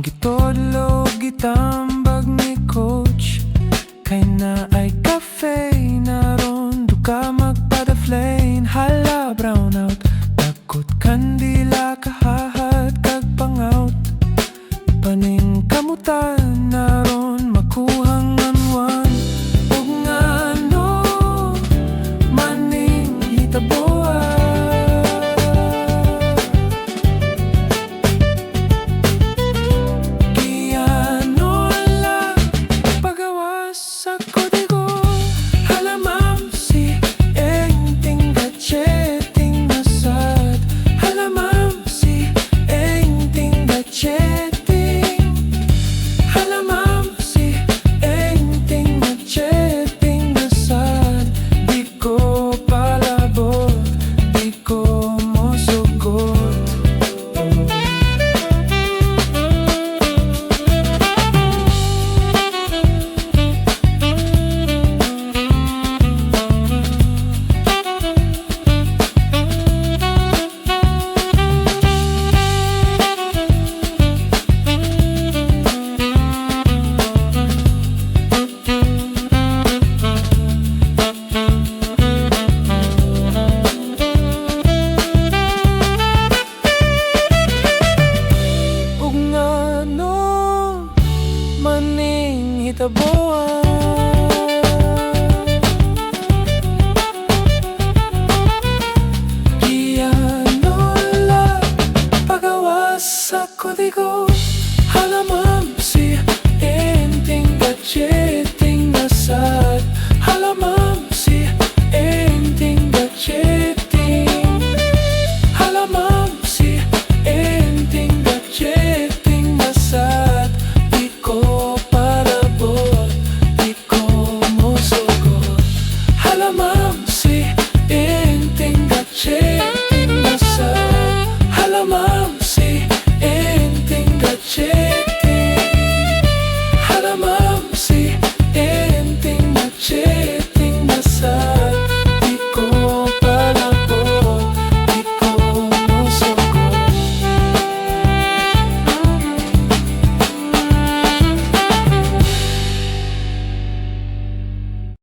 gitodlo gitambag ni coach, kay na ay cafe naron duka magpada-flame. Hala brownout, takot kandila kahahat kag pangout. Paning kamutan naron makuhang anwan. Ug ngano maning hitaboa, kiano la pagawas sa kodigo. Hala ma'am, si Enting gacheting nasad. Hala ma'am, si Enting gacheting. Hala ma'am, si Enting gacheting nasad. Di ko palabot, di ko mosugot. Ug ngano maning hitaboa, kiano la pagawas sa kodigo. Hala ma'am, si Enting gacheting.